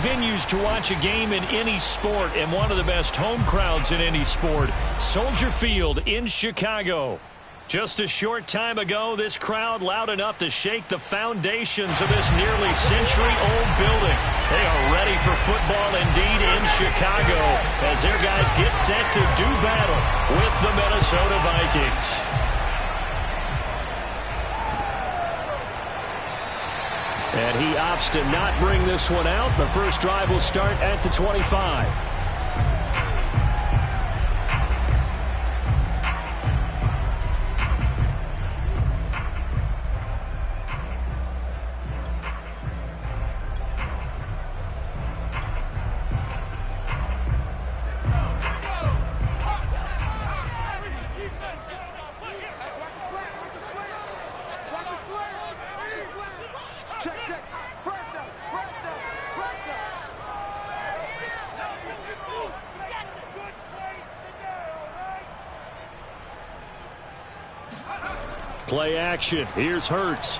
venues to watch a game in any sport and one of the best home crowds in any sport. Soldier Field in Chicago. Just a short time ago, this crowd loud enough to shake the foundations of this nearly century-old building. They are ready for football indeed in Chicago as their guys get set to do battle with the Minnesota Vikings. And he opts to not bring this one out. The first drive will start at the 25. Play action. Here's Hurts.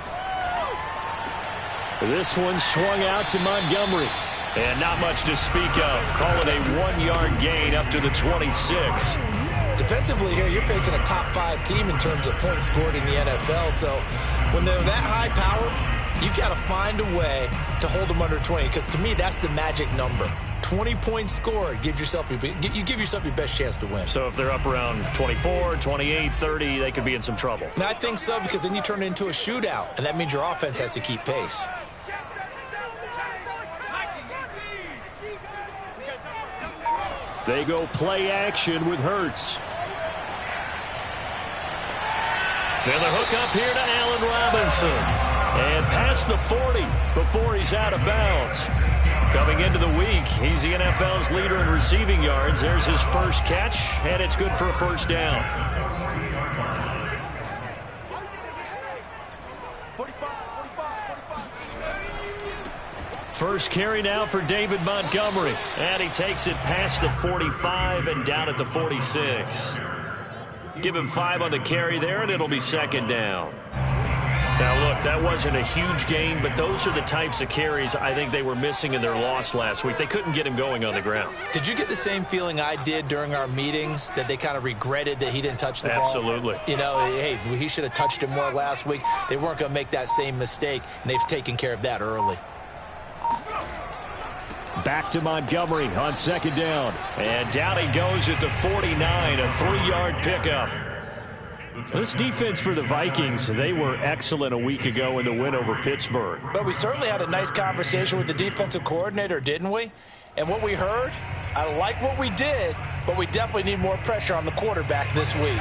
This one swung out to Montgomery. And not much to speak of. Call it a 1-yard gain up to the 26. Defensively here, you're facing a top 5 team in terms of points scored in the NFL. So when they're that high powered, you've got to find a way to hold them under 20. Because to me, that's the magic number. 20 points scored gives yourself you give yourself your best chance to win. So if they're up around 24, 28, 30, they could be in some trouble. And I think so, because then you turn it into a shootout, and that means your offense has to keep pace. They go play action with Hurts. And the hook up here to Allen Robinson. And past the 40 before he's out of bounds. Coming into the week, he's the NFL's leader in receiving yards. There's his first catch, and it's good for a first down. First carry now for David Montgomery. And he takes it past the 45 and down at the 46. Give him 5 on the carry there, and it'll be second down. Now, look, that wasn't a huge gain, but those are the types of carries I think they were missing in their loss last week. They couldn't get him going on the ground. Did you get the same feeling I did during our meetings, that they kind of regretted that he didn't touch the ball? Absolutely. You know, hey, he should have touched him more last week. They weren't going to make that same mistake, and they've taken care of that early. Back to Montgomery on second down. And down he goes at the 49, a 3-yard pickup. This defense for the Vikings, they were excellent a week ago in the win over Pittsburgh. But we certainly had a nice conversation with the defensive coordinator, didn't we? And what we heard, I like what we did, but we definitely need more pressure on the quarterback this week.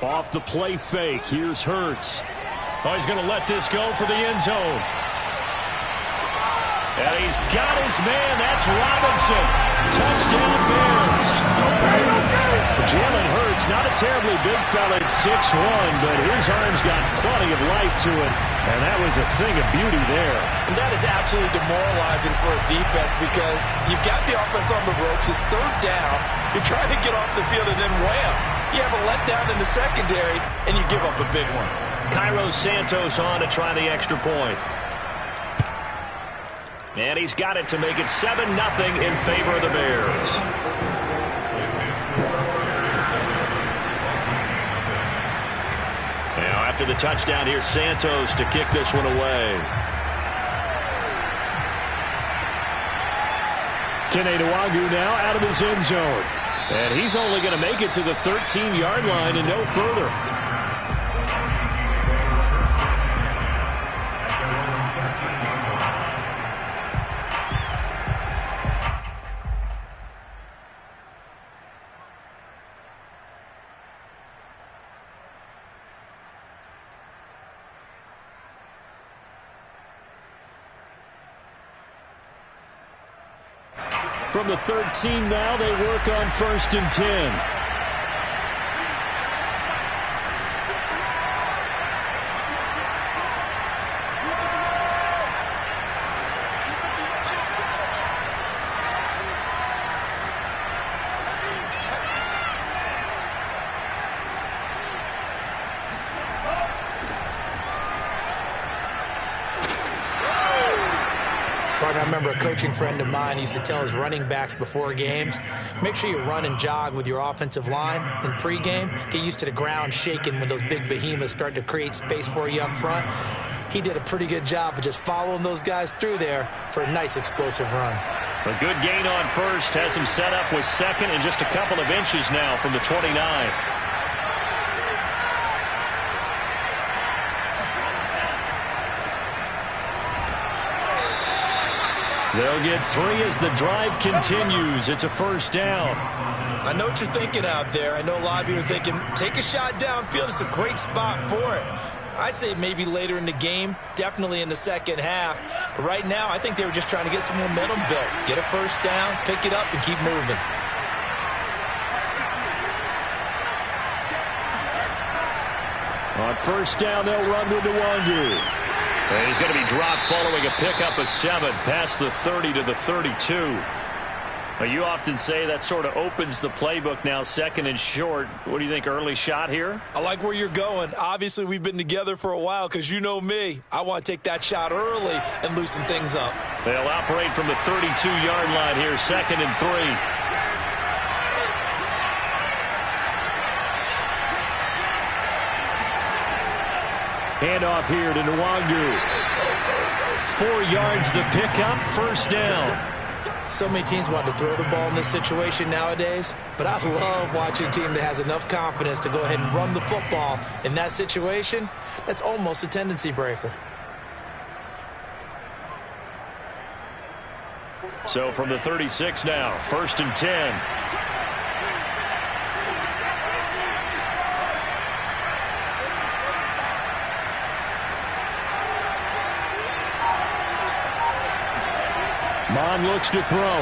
Off the play fake, here's Hurts. Oh, he's going to let this go for the end zone. And he's got his man. That's Robinson. Touchdown Bears. Jalen Hurts, not a terribly big fella at 6'1", but his arm's got plenty of life to it. And that was a thing of beauty there. And that is absolutely demoralizing for a defense, because you've got the offense on the ropes. It's third down. You're trying to get off the field, and then wham, you have a letdown in the secondary, and you give up a big one. Cairo Santos on to try the extra point. And he's got it to make it 7-0 in favor of the Bears. Now after the touchdown, here's Santos to kick this one away. Kene Nwangwu now out of his end zone. And he's only going to make it to the 13-yard line and no further. From the 13 now, they work on 1st and 10. I remember a coaching friend of mine used to tell his running backs before games, make sure you run and jog with your offensive line in pregame. Get used to the ground shaking when those big behemoths start to create space for you up front. He did a pretty good job of just following those guys through there for a nice explosive run. A good gain on first has him set up with second and just a couple of inches now from the 29. They'll get 3 as the drive continues. It's a first down. I know what you're thinking out there. I know a lot of you are thinking, take a shot downfield. It's a great spot for it. I'd say maybe later in the game, definitely in the second half. But right now, I think they were just trying to get some momentum built. Get a first down, pick it up, and keep moving. On first down, they'll run with Nwangu. And he's going to be dropped following a pickup of 7 past the 30 to the 32. Well, you often say that sort of opens the playbook now, second and short. What do you think, early shot here? I like where you're going. Obviously, we've been together for a while because you know me. I want to take that shot early and loosen things up. They'll operate from the 32-yard line here, second and 3. Handoff here to Nwangu. 4 yards the pickup, first down. So many teams want to throw the ball in this situation nowadays, but I love watching a team that has enough confidence to go ahead and run the football. In that situation, that's almost a tendency breaker. So from the 36 now, first and 10. Mon looks to throw.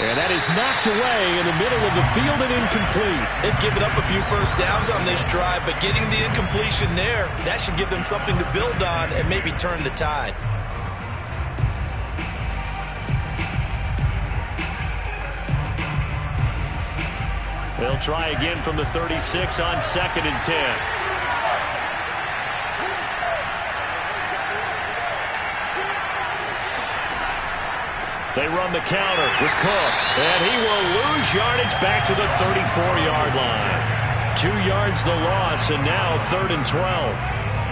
And that is knocked away in the middle of the field and incomplete. They've given up a few first downs on this drive, but getting the incompletion there, that should give them something to build on and maybe turn the tide. They'll try again from the 36 on second and 10. They run the counter with Cook, and he will lose yardage back to the 34-yard line. 2 yards the loss, and now third and 12.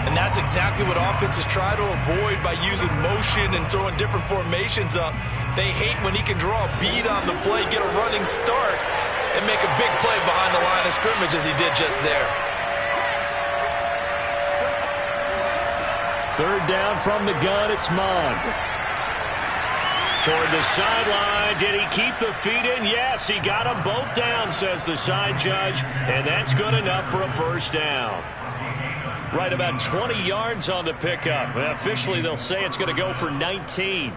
And that's exactly what offenses try to avoid by using motion and throwing different formations up. They hate when he can draw a bead on the play, get a running start, and make a big play behind the line of scrimmage as he did just there. Third down from the gun, it's Mon. Toward the sideline. Did he keep the feet in? Yes, he got them both down, says the side judge, and that's good enough for a first down. Right about 20 yards on the pickup. Officially, they'll say it's going to go for 19.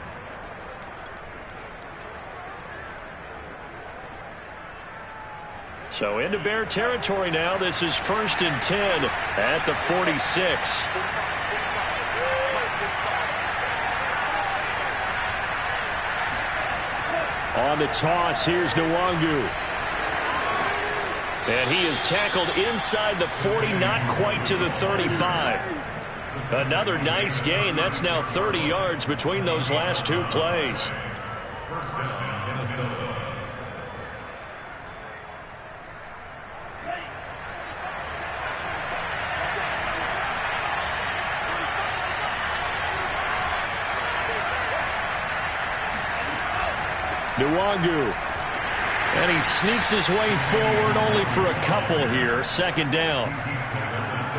So into Bear territory now. This is first and 10 at the 46. On the toss, here's Nwangu. And he is tackled inside the 40, not quite to the 35. Another nice gain. That's now 30 yards between those last 2 plays. First down, Minnesota. Nwangu. And he sneaks his way forward only for a couple here. Second down.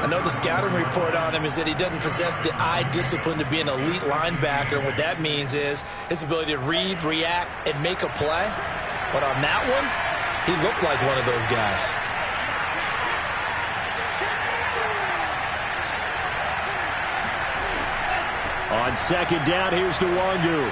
I know the scouting report on him is that he doesn't possess the eye discipline to be an elite linebacker. And what that means is his ability to read, react, and make a play. But on that one, he looked like one of those guys. On second down, here's Nwangu.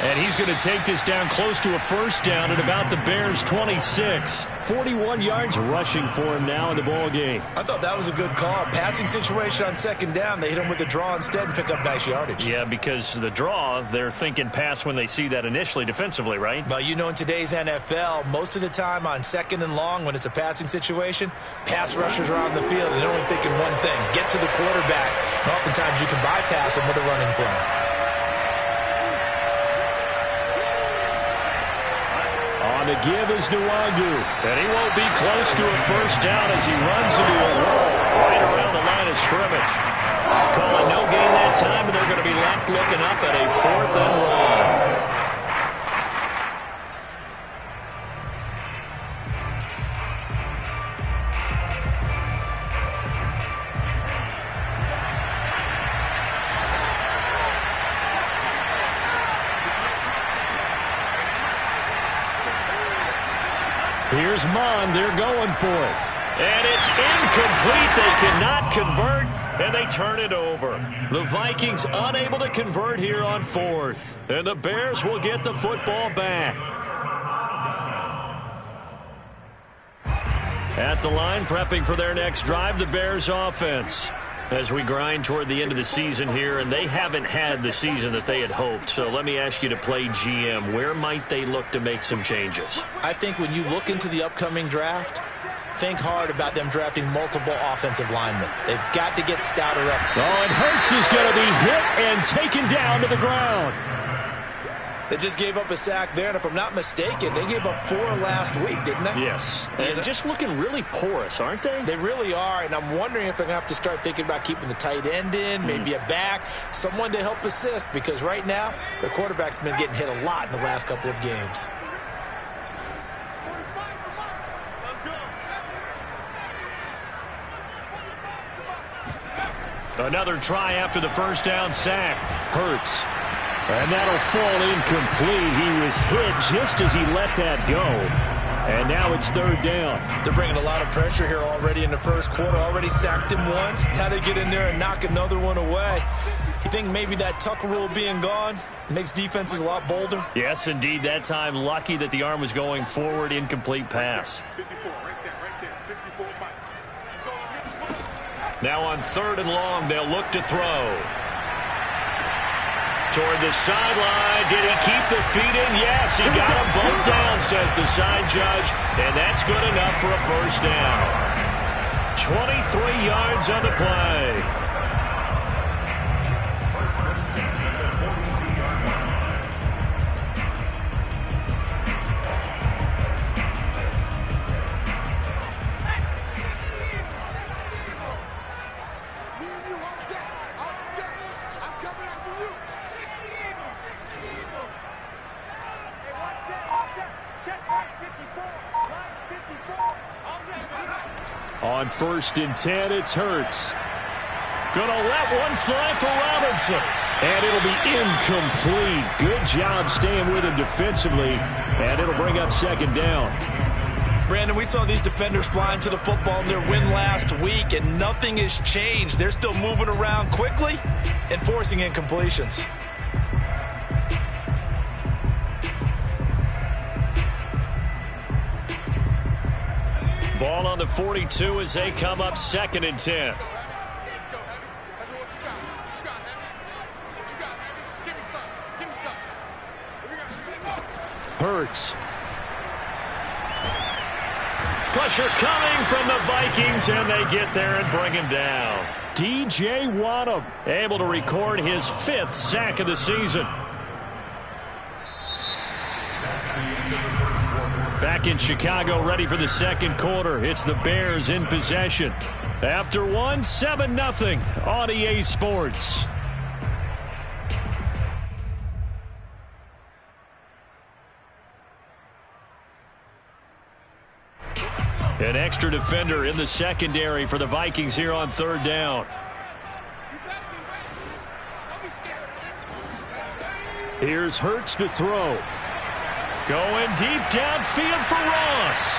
And he's going to take this down close to a first down at about the Bears' 26. 41 yards rushing for him now in the ball game. I thought that was a good call. Passing situation on second down. They hit him with the draw instead and pick up nice yardage. Yeah, because the draw, they're thinking pass when they see that initially defensively, right? Well, you know, in today's NFL, most of the time on second and long when it's a passing situation, pass rushers are on the field and they're only thinking one thing, get to the quarterback. And oftentimes you can bypass them with a running play. On the give is Nwangu, and he won't be close to a first down as he runs into a wall right around the line of scrimmage. Call it no gain that time, and they're going to be left looking up at a 4th and 1. Here's Mon. They're going for it. And it's incomplete. They cannot convert, and they turn it over. The Vikings unable to convert here on 4th. And the Bears will get the football back. At the line, prepping for their next drive, the Bears offense. As we grind toward the end of the season here, and they haven't had the season that they had hoped. So let me ask you to play GM. Where might they look to make some changes? I think when you look into the upcoming draft, think hard about them drafting multiple offensive linemen. They've got to get stouter up. Oh, and Hurts is going to be hit and taken down to the ground. They just gave up a sack there, and if I'm not mistaken, they gave up 4 last week, didn't they? Yes. And just looking really porous, aren't they? They really are, and I'm wondering if they're going to have to start thinking about keeping the tight end in, maybe a back, someone to help assist, because right now, their quarterback's been getting hit a lot in the last couple of games. Another try after the first down sack. Hurts. And that'll fall incomplete. He was hit just as he let that go. And now it's 3rd down. They're bringing a lot of pressure here already in the first quarter. Already sacked him once. Got to get in there and knock another one away. You think maybe that Tucker rule being gone makes defenses a lot bolder? Yes, indeed. That time, lucky that the arm was going forward. Incomplete pass. 54, right there. 54, Mike. Now on 3rd and long, they'll look to throw. Toward the sideline. Did he keep the feet in? Yes, he got him both down, says the side judge. And that's good enough for a first down. 23 yards on the play. On 1st and 10, it's Hurts. Gonna let one fly for Robinson. And it'll be incomplete. Good job staying with him defensively. And it'll bring up 2nd down. Brandon, we saw these defenders flying to the football in their win last week, and nothing has changed. They're still moving around quickly and forcing incompletions. Ball on the 42 as they come up 2nd and 10. Hurts. Pressure coming from the Vikings, and they get there and bring him down. DJ Wadham able to record his 5th sack of the season. Back in Chicago, ready for the 2nd quarter. It's the Bears in possession. After one, 7-0 on EA Sports. An extra defender in the secondary for the Vikings here on 3rd down. Here's Hurts to throw. Going deep downfield for Ross.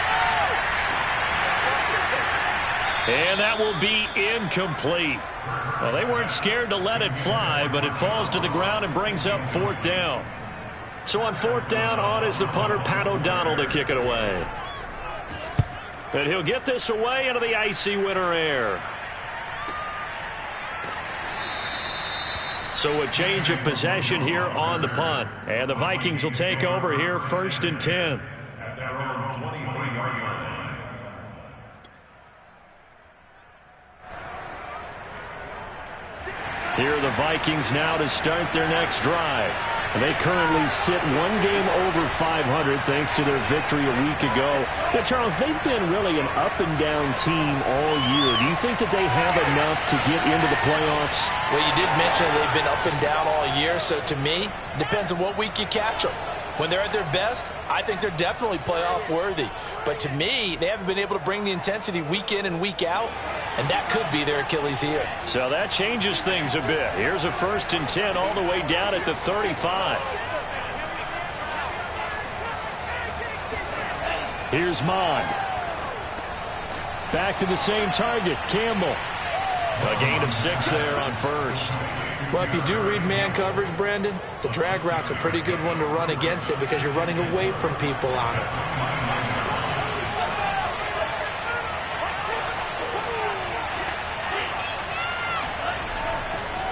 And that will be incomplete. Well, they weren't scared to let it fly, but it falls to the ground and brings up 4th down. So on 4th down, on is the punter, Pat O'Donnell, to kick it away. And he'll get this away into the icy winter air. So a change of possession here on the punt. And the Vikings will take over here, 1st and 10. At their own 23-yard line. Here are the Vikings now to start their next drive. They currently sit one game over 500 thanks to their victory a week ago. Now, Charles, they've been really an up-and-down team all year. Do you think that they have enough to get into the playoffs? Well, you did mention they've been up and down all year, so to me, depends on what week you catch them. When they're at their best, I think they're definitely playoff worthy. But to me, they haven't been able to bring the intensity week in and week out, and that could be their Achilles heel. So that changes things a bit. Here's a 1st and 10 all the way down at the 35. Here's Mon. Back to the same target, Campbell. A gain of 6 there on 1st. Well, if you do read man coverage, Brandon, the drag route's a pretty good one to run against it because you're running away from people on it.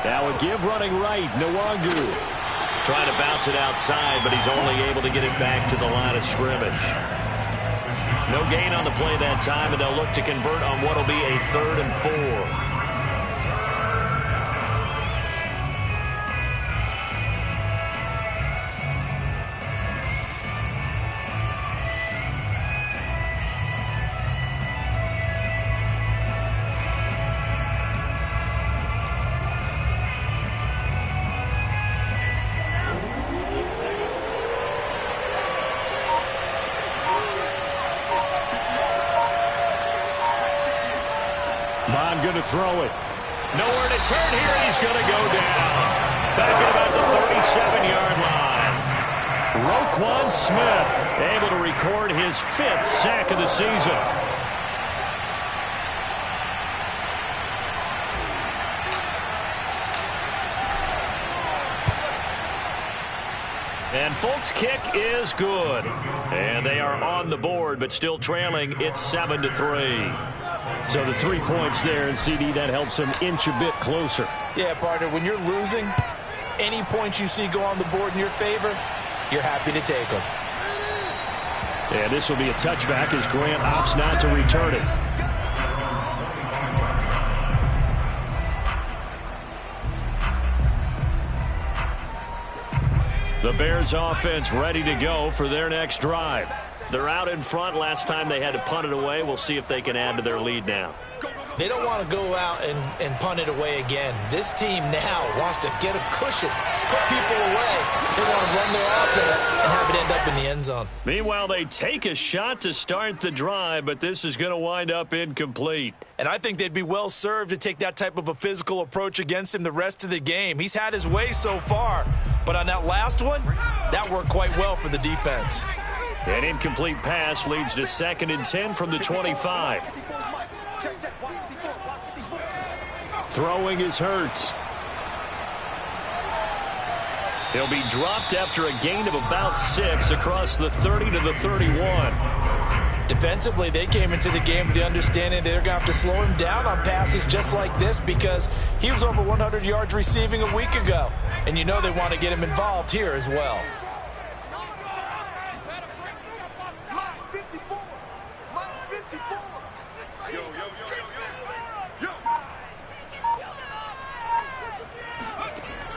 Now a give running right, Nwangu. Trying to bounce it outside, but he's only able to get it back to the line of scrimmage. No gain on the play that time, and they'll look to convert on what will be a 3rd and 4. Bond going to throw it. Nowhere to turn here, and he's going to go down. Back at about the 37-yard line. Roquan Smith able to record his 5th sack of the season. And Folk's kick is good. And they are on the board, but still trailing. It's 7-3. So the 3 points there, and CD, that helps them inch a bit closer. Yeah, partner, when you're losing, any points you see go on the board in your favor, you're happy to take them. And this will be a touchback as Grant opts not to return it. The Bears offense ready to go for their next drive. They're out in front. Last time they had to punt it away. We'll see if they can add to their lead now. They don't want to go out and punt it away again. This team now wants to get a cushion, put people away. They want to run their offense and have it end up in the end zone. Meanwhile, they take a shot to start the drive, but this is going to wind up incomplete. And I think they'd be well served to take that type of a physical approach against him the rest of the game. He's had his way so far, but on that last one, that worked quite well for the defense. An incomplete pass leads to 2nd and 10 from the 25. Throwing is Hurts. He'll be dropped after a gain of about 6 across the 30 to the 31. Defensively, they came into the game with the understanding they're going to have to slow him down on passes just like this because he was over 100 yards receiving a week ago. And you know they want to get him involved here as well.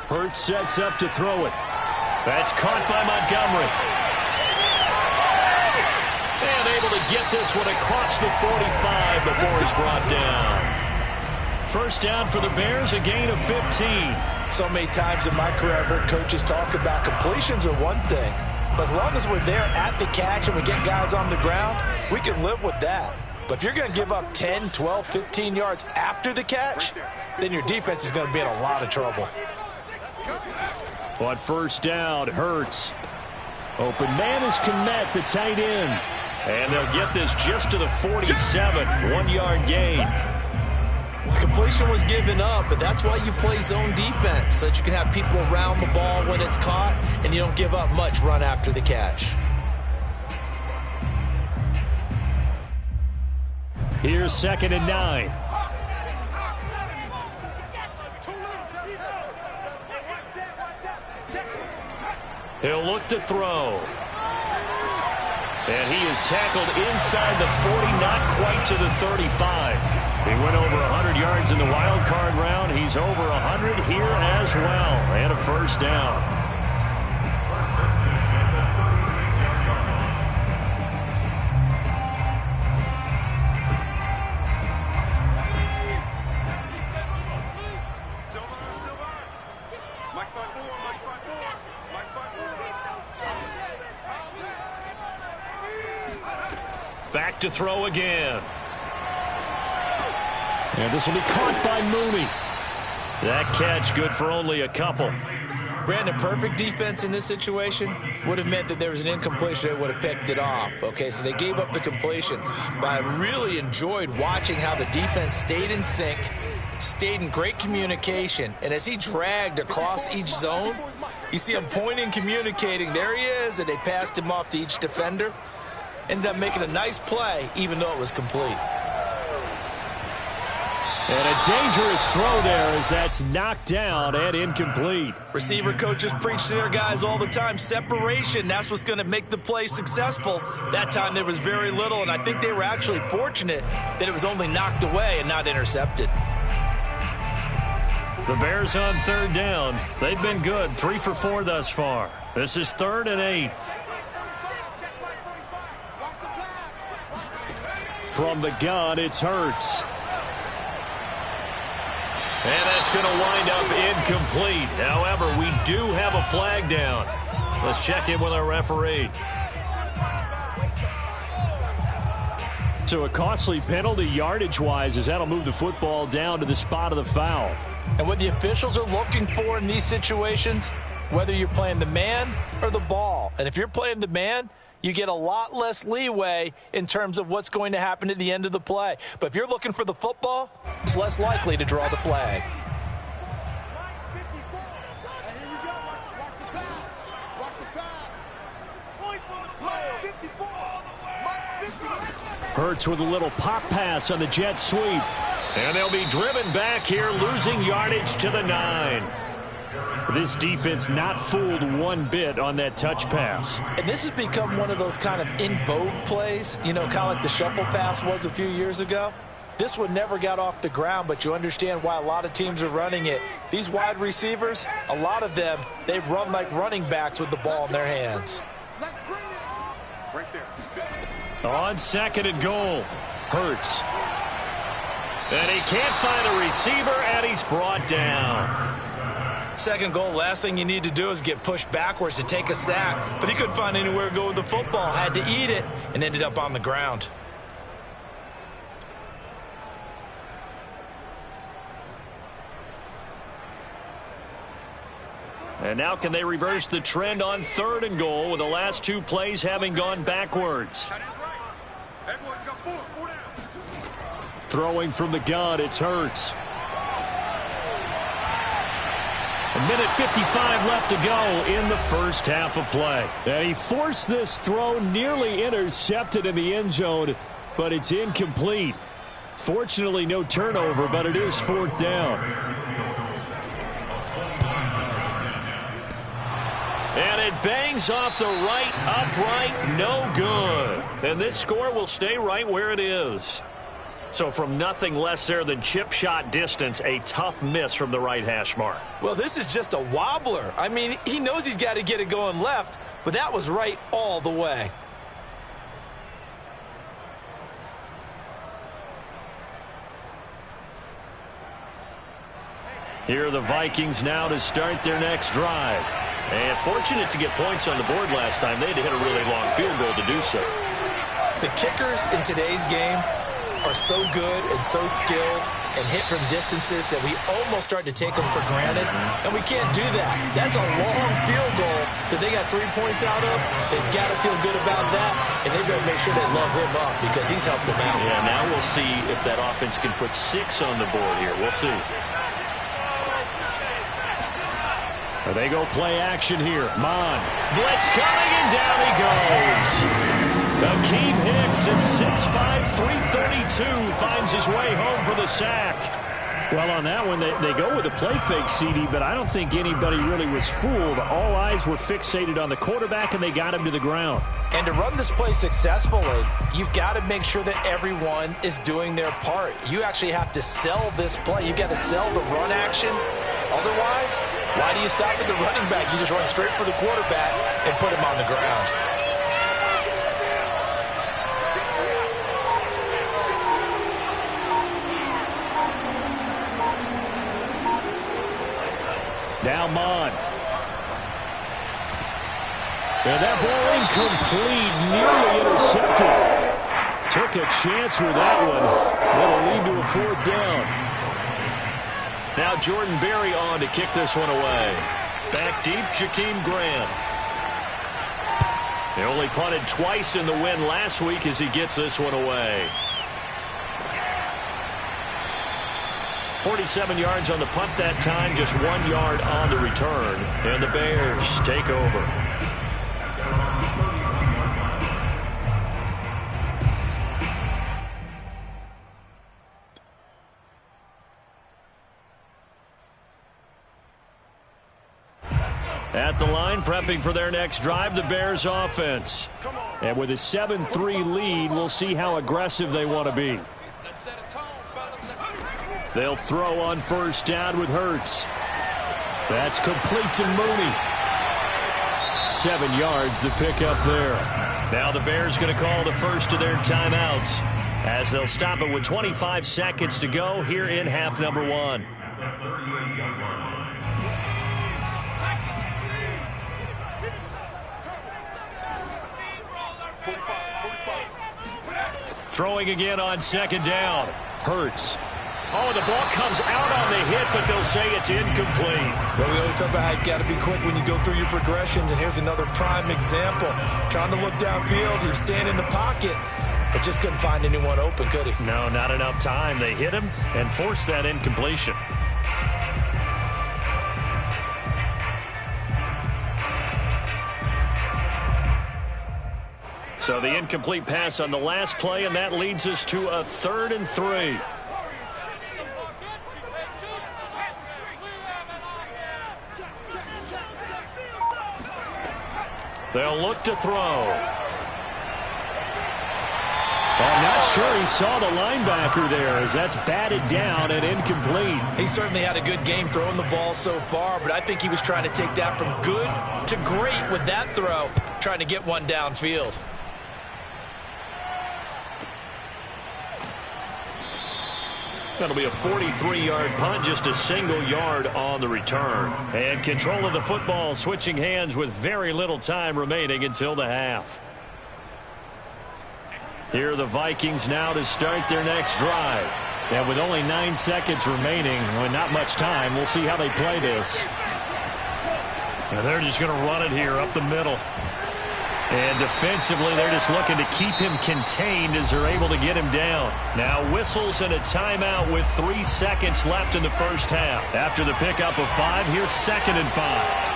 Hurts sets up to throw it. That's caught by Montgomery. And able to get this one across the 45 before he's brought down. 1st down for the Bears, a gain of 15. So many times in my career I've heard coaches talk about completions are one thing. But as long as we're there at the catch and we get guys on the ground, we can live with that. But if you're going to give up 10, 12, 15 yards after the catch, then your defense is going to be in a lot of trouble. On 1st down, Hurts. Open man is Kmet, the tight end. And they'll get this just to the 47. 1-yard gain. completion was given up, but that's why you play zone defense, so that you can have people around the ball when it's caught, and you don't give up much run after the catch. Here's 2nd and 9. He'll look to throw. And he is tackled inside the 40, not quite to the 35. He went over 100 yards in the wild card round. He's over 100 here as well. And a first down. Back to throw again. And this will be caught by Mooney. That catch good for only a couple. Brandon, perfect defense in this situation would have meant that there was an incompletion that would have picked it off. Okay, so they gave up the completion. But I really enjoyed watching how the defense stayed in sync, stayed in great communication. And as he dragged across each zone, you see him pointing, communicating. There he is, and they passed him off to each defender. Ended up making a nice play, even though it was complete. And a dangerous throw there as that's knocked down and incomplete. Receiver coaches preach to their guys all the time. Separation, that's what's going to make the play successful. That time there was very little, and I think they were actually fortunate that it was only knocked away and not intercepted. The Bears on 3rd down. They've been good, 3 for 4 thus far. This is 3rd and 8. From the gun, it's Hurts. And that's going to wind up incomplete. However, we do have a flag down. Let's check in with our referee. So a costly penalty yardage-wise, as that'll move the football down to the spot of the foul. And what the officials are looking for in these situations, whether you're playing the man or the ball. And if you're playing the man, you get a lot less leeway in terms of what's going to happen at the end of the play. But if you're looking for the football, it's less likely to draw the flag. Hurts with a little pop pass on the jet sweep. And they'll be driven back here, losing yardage to the 9. This defense not fooled one bit on that touch pass. And this has become one of those kind of in vogue plays, you know, kind of like the shuffle pass was a few years ago. This one never got off the ground, but you understand why a lot of teams are running it. These wide receivers, a lot of them, they run like running backs with the ball in their hands. Right there. On 2nd and goal, Hurts. And he can't find a receiver, and he's brought down. 2nd goal, last thing you need to do is get pushed backwards to take a sack. But he couldn't find anywhere to go with the football. Had to eat it and ended up on the ground. And now can they reverse the trend on 3rd and goal with the last 2 plays having gone backwards? Throwing from the gun, it's Hurts. A minute 55 left to go in the first half of play. And he forced this throw, nearly intercepted in the end zone, but it's incomplete. Fortunately, no turnover, but it is 4th down. And it bangs off the right upright, no good. And this score will stay right where it is. So from nothing less there than chip shot distance, a tough miss from the right hash mark. Well, this is just a wobbler. I mean, he knows he's got to get it going left, but that was right all the way. Here are the Vikings now to start their next drive. And fortunate to get points on the board last time. They had to hit a really long field goal to do so. The kickers in today's game are so good and so skilled and hit from distances that we almost start to take them for granted, and we can't do that. That's a long field goal that they got 3 points out of, they've got to feel good about that, and they better make sure they love him up because he's helped them out. Yeah, now we'll see if that offense can put 6 on the board here. We'll see. They go play action here. Mon. Blitz coming, and down he goes. Akeem Hicks at 6'5", 332 finds his way home for the sack. Well, on that one, they go with a play fake, CD, but I don't think anybody really was fooled. All eyes were fixated on the quarterback, and they got him to the ground. And to run this play successfully, you've got to make sure that everyone is doing their part. You actually have to sell this play. You've got to sell the run action. Otherwise, why do you stop at the running back? You just run straight for the quarterback and put him on the ground. Now Mon. And that ball incomplete, nearly intercepted. Took a chance with that one. That'll lead to a 4th down. Now Jordan Berry on to kick this one away. Back deep, Jakeem Grant. They only punted twice in the win last week as he gets this one away. 47 yards on the punt that time, just 1 yard on the return. And the Bears take over. At the line, prepping for their next drive, the Bears offense. And with a 7-3 lead, we'll see how aggressive they want to be. They'll throw on 1st down with Hurts. That's complete to Mooney. 7 yards, the pickup there. Now the Bears going to call the first of their timeouts as they'll stop it with 25 seconds to go here in half number 1. Throwing again on 2nd down. Hurts. Oh, the ball comes out on the hit, but they'll say it's incomplete. Well, we always talk about how you've got to be quick when you go through your progressions, and here's another prime example. Trying to look downfield, he was standing in the pocket, but just couldn't find anyone open, could he? No, not enough time. They hit him and forced that incompletion. So the incomplete pass on the last play, and that leads us to a 3rd and 3. They'll look to throw. I'm not sure he saw the linebacker there as that's batted down and incomplete. He certainly had a good game throwing the ball so far, but I think he was trying to take that from good to great with that throw, trying to get one downfield. That'll be a 43-yard punt, just a single yard on the return. And control of the football switching hands with very little time remaining until the half. Here are the Vikings now to start their next drive. And with only 9 seconds remaining, with not much time, we'll see how they play this. And they're just going to run it here up the middle. And defensively, they're just looking to keep him contained as they're able to get him down. Now whistles and a timeout with 3 seconds left in the first half. After the pickup of 5, here's 2nd and 5.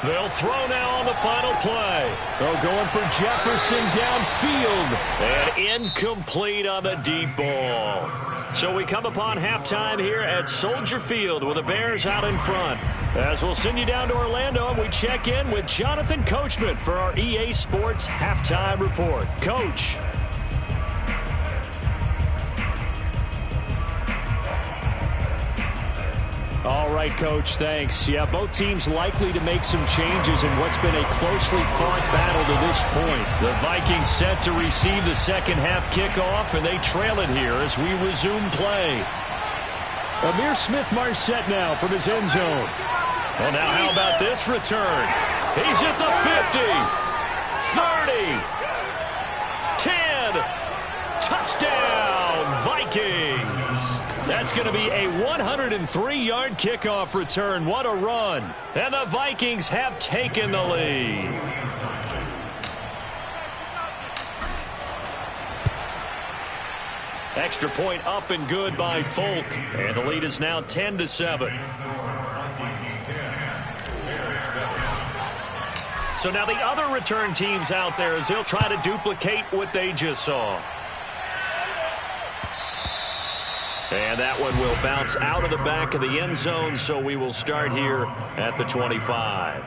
They'll throw now on the final play. They're going for Jefferson downfield. And incomplete on the deep ball. So we come upon halftime here at Soldier Field with the Bears out in front. As we'll send you down to Orlando and we check in with Jonathan Coachman for our EA Sports Halftime Report. Coach. All right, Coach, thanks. Yeah, both teams likely to make some changes in what's been a closely fought battle to this point. The Vikings set to receive the second half kickoff, and they trail it here as we resume play. Amir Smith-Marset now from his end zone. Well, now how about this return? He's at the 50, 30, Touchdown, Vikings. That's going to be a 103-yard kickoff return. What a run. And the Vikings have taken the lead. Extra point up and good by Folk. And the lead is now 10-7. So now the other return teams out there as they'll try to duplicate what they just saw. And that one will bounce out of the back of the end zone, so we will start here at the 25.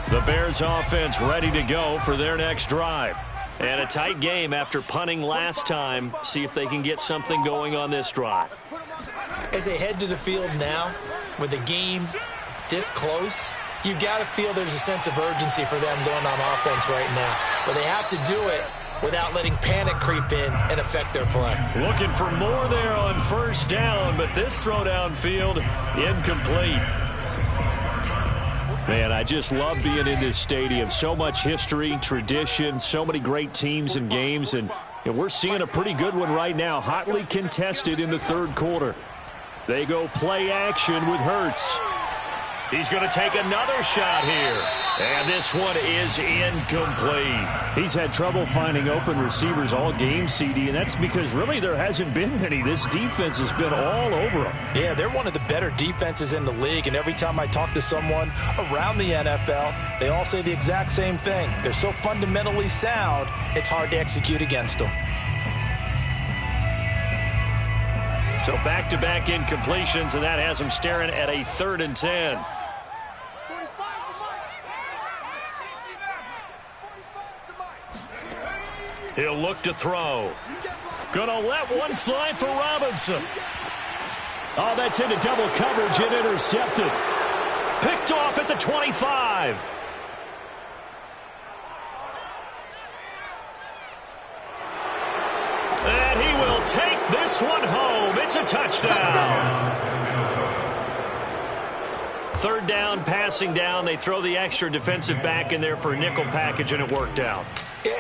The Bears offense ready to go for their next drive. And a tight game after punting last time. See if they can get something going on this drive. As they head to the field now, with the game this close, you've got to feel there's a sense of urgency for them going on offense right now. But they have to do it without letting panic creep in and affect their play. Looking for more there on first down, but this throw downfield incomplete. Man, I just love being in this stadium. So much history, tradition, so many great teams and games, and we're seeing a pretty good one right now, hotly contested in the third quarter. They go play action with Hurts. He's going to take another shot here, and this one is incomplete. He's had trouble finding open receivers all game, CD, and that's because really there hasn't been many. This defense has been all over them. Yeah, they're one of the better defenses in the league, and every time I talk to someone around the NFL, they all say the exact same thing. They're so fundamentally sound, it's hard to execute against them. So back-to-back incompletions, and that has them staring at a 3rd and 10. He'll look to throw. Gonna let one fly for Robinson. Oh, that's into double coverage and intercepted. Picked off at the 25. And he will take this one home. It's a touchdown. 3rd down, passing down. They throw the extra defensive back in there for a nickel package, and it worked out.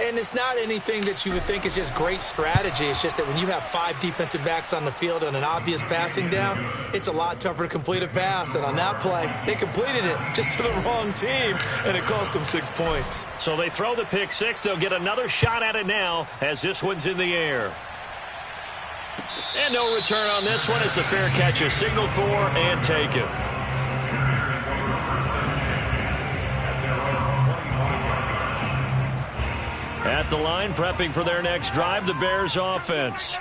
And it's not anything that you would think is just great strategy. It's just that when you have 5 defensive backs on the field on an obvious passing down, it's a lot tougher to complete a pass. And on that play, they completed it just to the wrong team, and it cost them 6 points. So they throw the pick 6. They'll get another shot at it now as this one's in the air. And no return on this one. It's a fair catch is signaled for and taken. At the line, prepping for their next drive, the Bears offense.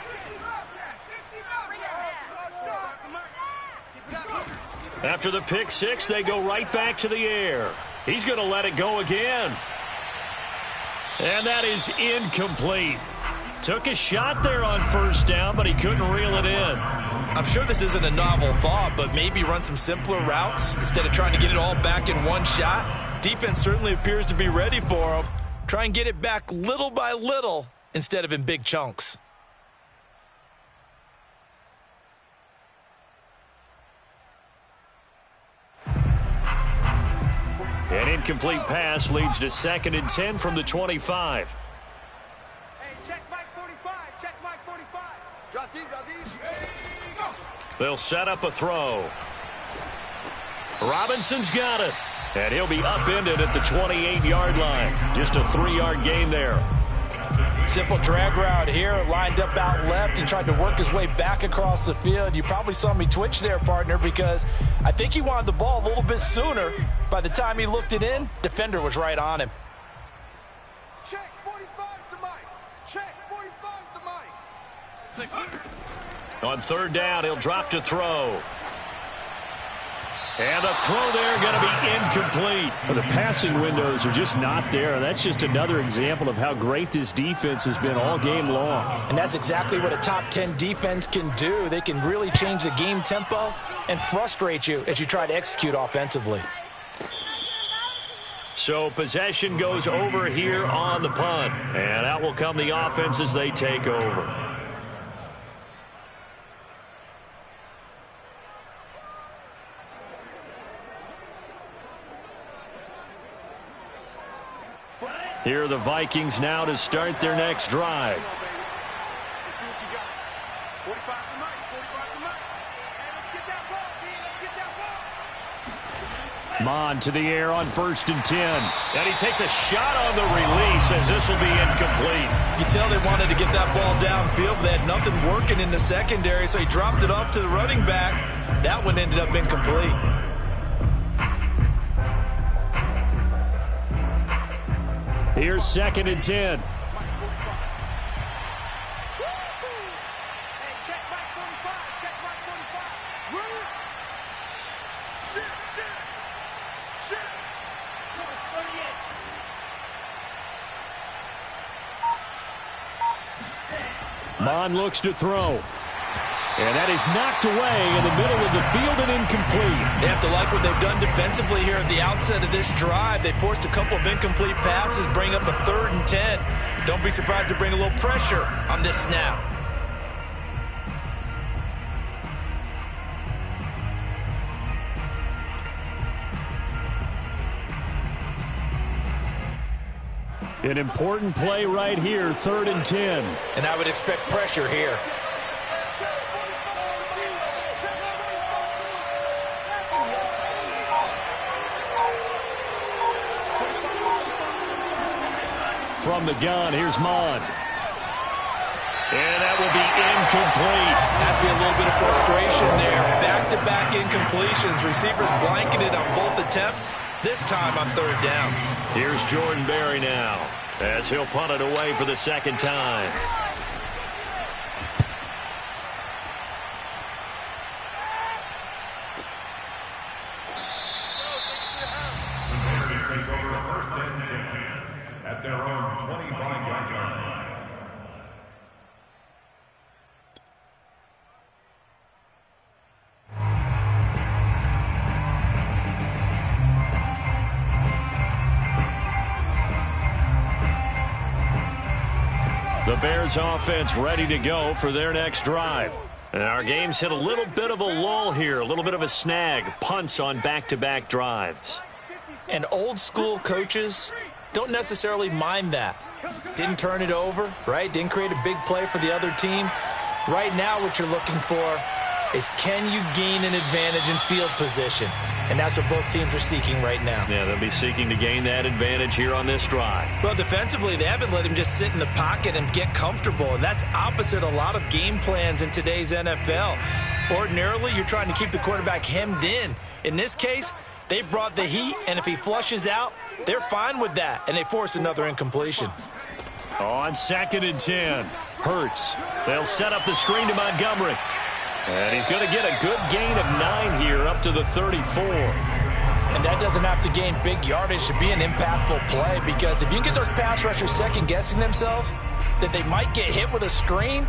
After the pick 6, they go right back to the air. He's going to let it go again. And that is incomplete. Took a shot there on first down, but he couldn't reel it in. I'm sure this isn't a novel thought, but maybe run some simpler routes instead of trying to get it all back in one shot. Defense certainly appears to be ready for him. Try and get it back little by little instead of in big chunks. An incomplete pass leads to 2nd and 10 from the 25. Hey, check Mike 45. Check Mike 45. Drop deep, drop deep. They'll set up a throw. Robinson's got it. And he'll be upended at the 28-yard line. Just a 3-yard gain there. Simple drag route here, lined up out left and tried to work his way back across the field. You probably saw me twitch there, partner, because I think he wanted the ball a little bit sooner. By the time he looked it in, defender was right on him. Check 45 to Mike. Check 45 to Mike. On 3rd down, he'll drop to throw. And the throw there going to be incomplete. Well, the passing windows are just not there. That's just another example of how great this defense has been all game long. And that's exactly what a top 10 defense can do. They can really change the game tempo and frustrate you as you try to execute offensively. So possession goes over here on the punt. And out will come the offense as they take over. Here are the Vikings now to start their next drive. Mon to the air on 1st and 10. And he takes a shot on the release as this will be incomplete. You can tell they wanted to get that ball downfield, but they had nothing working in the secondary, so he dropped it off to the running back. That one ended up incomplete. Here's 2nd and 10. Mon looks to throw. And that is knocked away in the middle of the field and incomplete. They have to like what they've done defensively here at the outset of this drive. They forced a couple of incomplete passes, bring up a 3rd and 10. Don't be surprised to bring a little pressure on this snap. An important play right here, 3rd and 10. And I would expect pressure here. From the gun, here's Mon. And that will be incomplete. Has to be a little bit of frustration there. Back-to-back incompletions. Receivers blanketed on both attempts. This time on 3rd down. Here's Jordan Berry now as he'll punt it away for the 2nd time. The Bears take over 1st and 10 at their own 25-yard line. The Bears offense ready to go for their next drive. And our game's hit a little bit of a lull here, a little bit of a snag. Punts on back-to-back drives. And old school coaches don't necessarily mind that. Didn't turn it over, right? Didn't create a big play for the other team. Right now what you're looking for is, can you gain an advantage in field position? And that's what both teams are seeking right now. Yeah, they'll be seeking to gain that advantage here on this drive. Well, defensively, they haven't let him just sit in the pocket and get comfortable, and that's opposite a lot of game plans in today's NFL. Ordinarily, you're trying to keep the quarterback hemmed in. In this case, they brought the heat, and if he flushes out, they're fine with that, and they force another incompletion. On 2nd and 10, Hurts. They'll set up the screen to Montgomery. And he's going to get a good gain of 9 here up to the 34. And that doesn't have to gain big yardage to be an impactful play, because if you can get those pass rushers second-guessing themselves that they might get hit with a screen,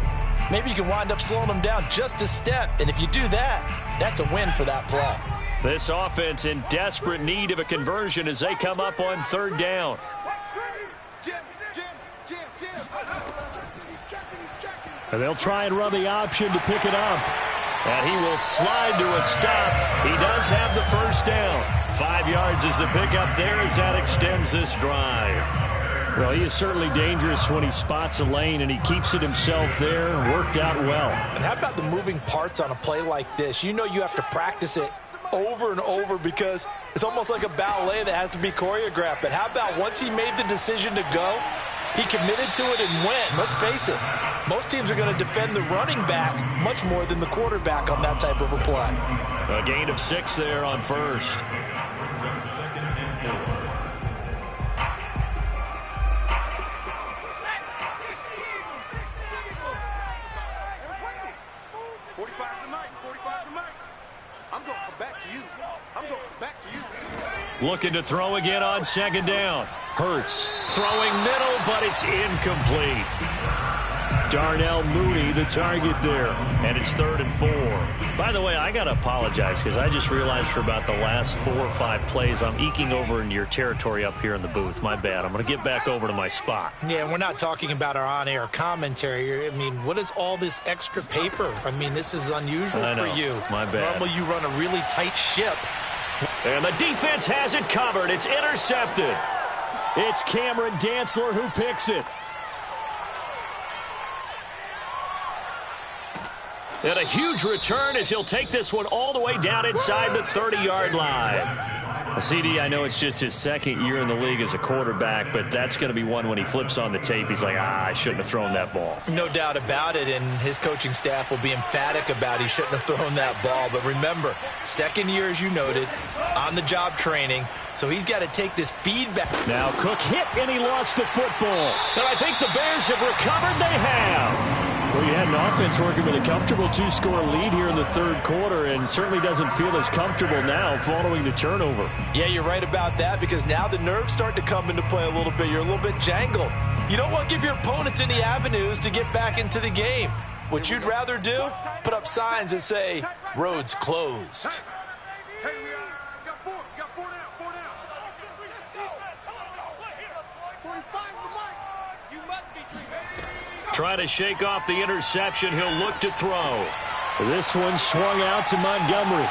maybe you can wind up slowing them down just a step. And if you do that, that's a win for that play. This offense in desperate need of a conversion as they come up on 3rd down. And they'll try and run the option to pick it up. And he will slide to a stop. He does have the 1st down. 5 yards is the pickup there as that extends this drive. Well, he is certainly dangerous when he spots a lane, and he keeps it himself there. Worked out well. And how about the moving parts on a play like this? You know you have to practice it over and over because it's almost like a ballet that has to be choreographed. But how about once he made the decision to go, he committed to it and went. Let's face it, most teams are going to defend the running back much more than the quarterback on that type of a play. A gain of 6 there on 1st. Looking to throw again on 2nd down. Hurts throwing middle, but it's incomplete. Darnell Mooney, the target there. And it's 3rd and 4. By the way, I got to apologize because I just realized for about the last 4 or 5 plays, I'm eking over into your territory up here in the booth. My bad. I'm going to get back over to my spot. Yeah, we're not talking about our on-air commentary. I mean, what is all this extra paper? I mean, this is unusual for you. My bad. Normally you run a really tight ship. And the defense has it covered. It's intercepted. It's Cameron Dantzler who picks it. And a huge return as he'll take this one all the way down inside the 30-yard line. CD, I know it's just his 2nd year in the league as a quarterback, but that's going to be one when he flips on the tape. He's like, I shouldn't have thrown that ball. No doubt about it, and his coaching staff will be emphatic about he shouldn't have thrown that ball. But remember, 2nd year, as you noted, on-the-job training, so he's got to take this feedback. Now Cook hit, and he lost the football. And I think the Bears have recovered. They have. Well, you had an offense working with a comfortable 2-score lead here in the 3rd quarter and certainly doesn't feel as comfortable now following the turnover. Yeah, you're right about that because now the nerves start to come into play a little bit. You're a little bit jangled. You don't want to give your opponents any avenues to get back into the game. What you'd rather do, put up signs that say, roads closed. Hey, got four down. 45's the mic. You must be treated. Trying to shake off the interception. He'll look to throw. This one swung out to Montgomery.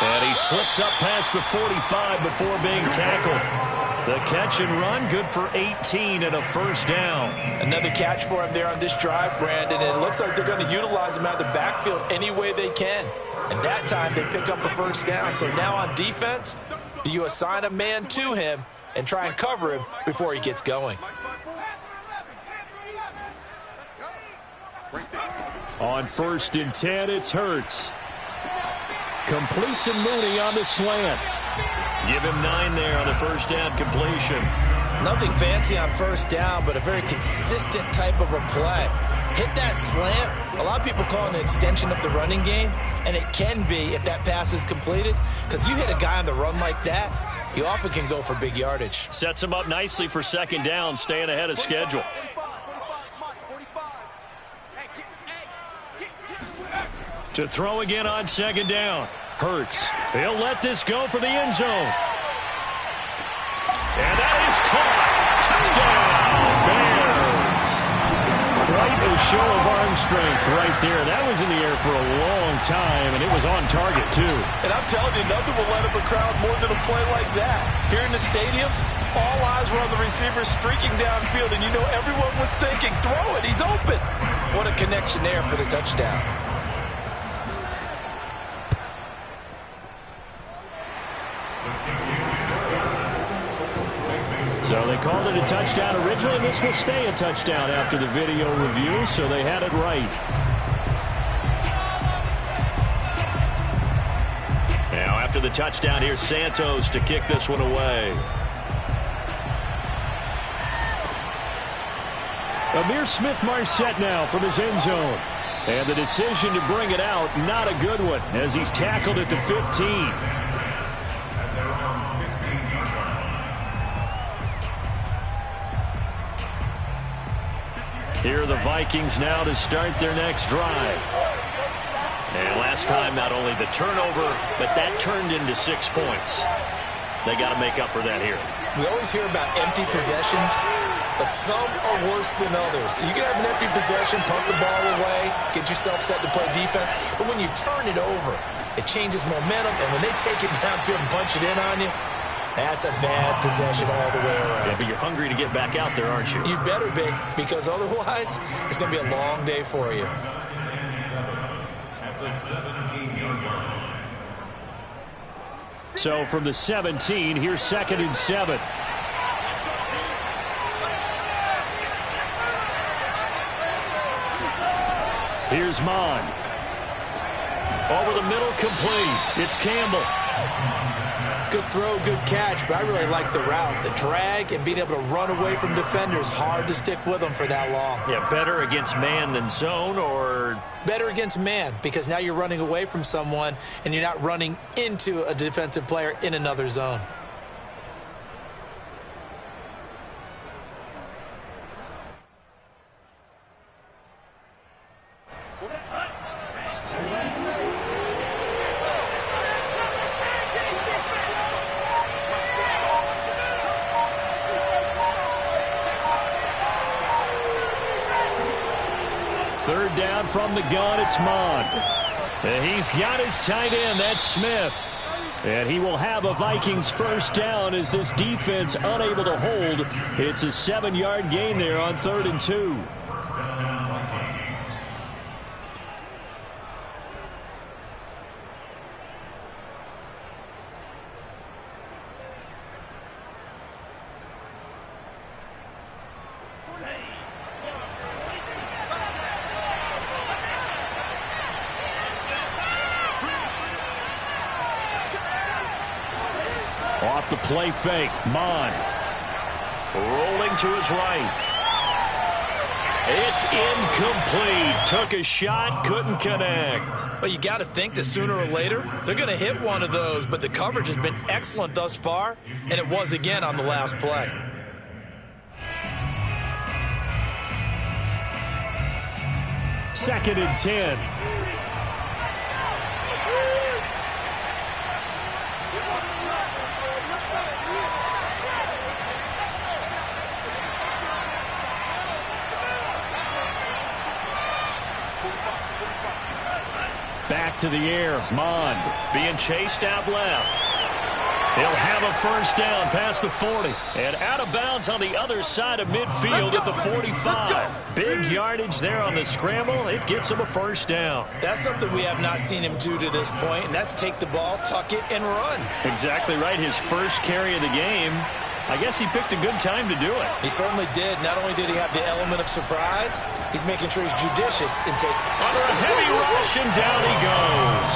And he slips up past the 45 before being tackled. The catch and run, good for 18 and a 1st down. Another catch for him there on this drive, Brandon, and it looks like they're going to utilize him out of the backfield any way they can. And that time they pick up a 1st down. So now on defense, do you assign a man to him and try and cover him before he gets going? On 1st and 10, it's Hurts. Complete to Mooney on the slant. Give him 9 there on the 1st down completion. Nothing fancy on 1st down, but a very consistent type of a play. Hit that slant. A lot of people call it an extension of the running game, and it can be if that pass is completed, because you hit a guy on the run like that, he often can go for big yardage. Sets him up nicely for 2nd down, staying ahead of schedule. To throw again on 2nd down. Hurts. He'll let this go for the end zone. And that is caught. Touchdown, Bears. Quite a show of arm strength right there. That was in the air for a long time, and it was on target, too. And I'm telling you, nothing will light up a crowd more than a play like that. Here in the stadium, all eyes were on the receiver streaking downfield, and you know everyone was thinking, throw it, he's open. What a connection there for the touchdown. So they called it a touchdown originally. This will stay a touchdown after the video review, so they had it right. Now after the touchdown, here's Santos to kick this one away. Amir Smith-Marset now from his end zone. And the decision to bring it out, not a good one, as he's tackled at the 15. Here are the Vikings now to start their next drive. And last time, not only the turnover, but that turned into 6 points. They got to make up for that here. We always hear about empty possessions, but some are worse than others. You can have an empty possession, pump the ball away, get yourself set to play defense, but when you turn it over, it changes momentum, and when they take it downfield and punch it in on you, that's a bad possession all the way around. Yeah, but you're hungry to get back out there, aren't you? You better be, because otherwise, it's going to be a long day for you. At the 17-yard line. So from the 17, here's 2nd and 7. Here's Mon. Over the middle, complete. It's Campbell. Good throw, good catch, but I really like the route. The drag and being able to run away from defenders, hard to stick with them for that long. Yeah, better against man than zone, or? Better against man, because now you're running away from someone and you're not running into a defensive player in another zone. Third down from the gun, it's Mond. And he's got his tight end, that's Smith. And he will have a Vikings first down as this defense unable to hold. It's a 7-yard gain there on 3rd and 2. Off the play fake, Mond. Rolling to his right. It's incomplete. Took a shot, couldn't connect. Well, you got to think that sooner or later, they're going to hit one of those, but the coverage has been excellent thus far, and it was again on the last play. Second and 10. Back to the air, Mond being chased out left. He'll have a first down past the 40. And out of bounds on the other side of midfield at the 45. Big yardage there on the scramble. It gets him a first down. That's something we have not seen him do to this point, and that's take the ball, tuck it, and run. Exactly right. His first carry of the game. I guess he picked a good time to do it. He certainly did. Not only did he have the element of surprise, he's making sure he's judicious and take. Under a heavy rush, and down he goes.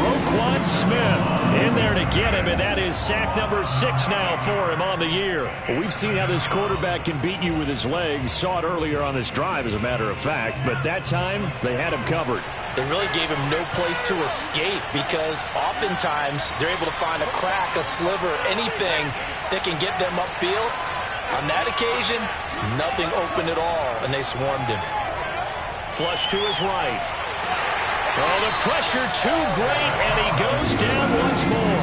Roquan Smith in there to get him, and that is sack number 6 now for him on the year. Well, we've seen how this quarterback can beat you with his legs. Saw it earlier on this drive, as a matter of fact. But that time, they had him covered. They really gave him no place to escape because oftentimes they're able to find a crack, a sliver, anything that can get them upfield. On that occasion, nothing open at all, and they swarmed him. Flush to his right. Oh, the pressure too great, and he goes down once more.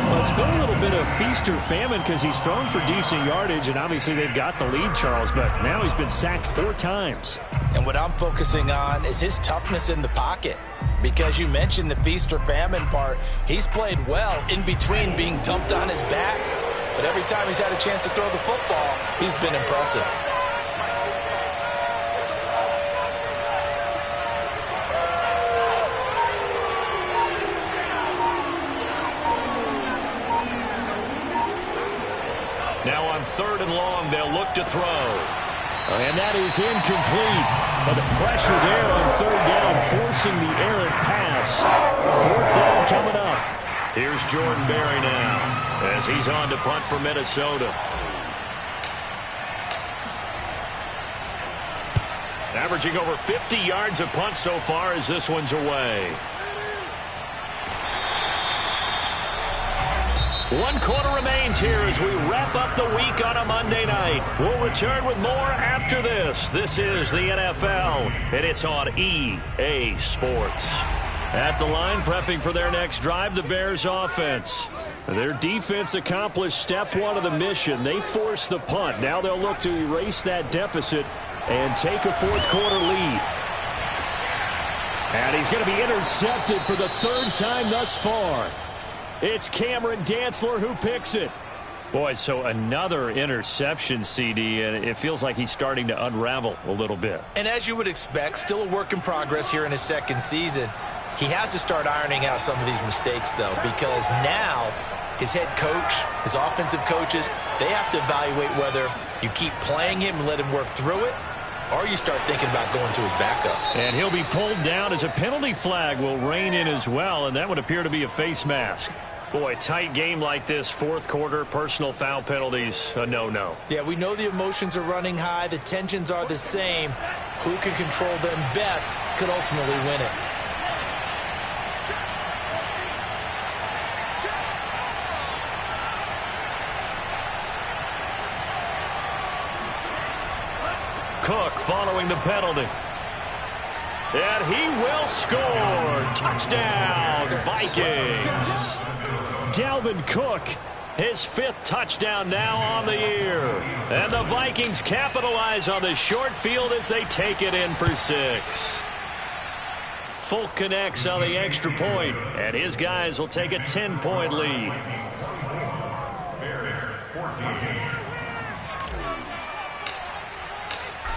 Well, it's been a little bit of feast or famine because he's thrown for decent yardage, and obviously they've got the lead, Charles, but now he's been sacked 4 times. And what I'm focusing on is his toughness in the pocket. Because you mentioned the feast or famine part, he's played well in between being dumped on his back. But every time he's had a chance to throw the football, he's been impressive. Now on 3rd and long, they'll look to throw. And that is incomplete. But the pressure there on 3rd down, forcing the errant pass. 4th down coming up. Here's Jordan Berry now as he's on to punt for Minnesota. Averaging over 50 yards a punt so far as this one's away. 1 quarter remains here as we wrap up the week on a Monday night. We'll return with more after this. This is the NFL, and it's on EA Sports. At the line, prepping for their next drive, the Bears offense. Their defense accomplished step 1 of the mission. They forced the punt. Now they'll look to erase that deficit and take a 4th quarter lead. And he's going to be intercepted for the 3rd time thus far. It's Cameron Dantzler who picks it. Boy, so another interception, CD, and it feels like he's starting to unravel a little bit. And as you would expect, still a work in progress here in his 2nd season. He has to start ironing out some of these mistakes, though, because now his head coach, his offensive coaches, they have to evaluate whether you keep playing him and let him work through it, or you start thinking about going to his backup. And he'll be pulled down as a penalty flag will rein in as well, and that would appear to be a face mask. Boy, tight game like this, 4th quarter, personal foul penalties, a no-no. Yeah, we know the emotions are running high. The tensions are the same. Who can control them best could ultimately win it. Cook following the penalty. And he will score. Touchdown, Vikings. Dalvin Cook His 5th touchdown now on the year. And the Vikings capitalize on the short field as they take it in for 6. Folk connects on the extra point, and his guys will take a 10-point lead.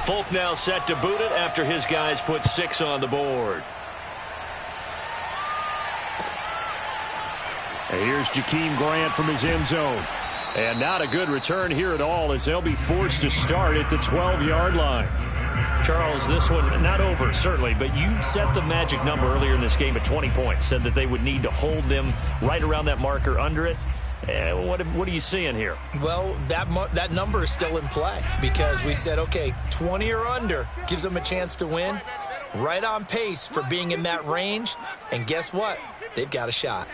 Folk now set to boot it after his guys put 6 on the board. And here's Jakeem Grant from his end zone. And not a good return here at all as they'll be forced to start at the 12-yard line. Charles, this one not over, certainly, but you set the magic number earlier in this game at 20 points, said that they would need to hold them right around that marker under it. What are you seeing here? Well, that number is still in play because we said, okay, 20 or under gives them a chance to win. Right on pace for being in that range. And guess what? They've got a shot.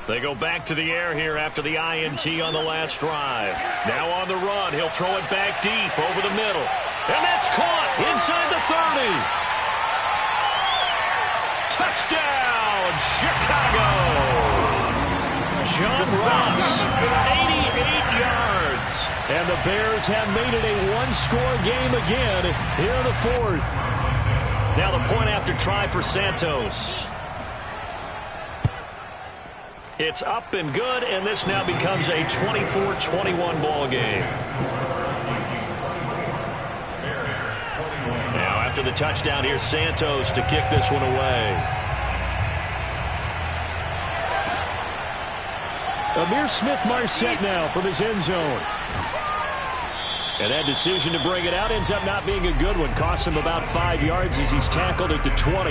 They go back to the air here after the INT on the last drive. Now on the run, he'll throw it back deep over the middle. And that's caught inside the 30. Touchdown, Chicago. John Ross, 88 yards. And the Bears have made it a one-score game again here in the 4th. Now the point after try for Santos. It's up and good, and this now becomes a 24-21 ball game. Now after the touchdown, here's Santos to kick this one away. Amir Smith-Marset now from his end zone. And that decision to bring it out ends up not being a good one. Costs him about 5 yards as he's tackled at the 20.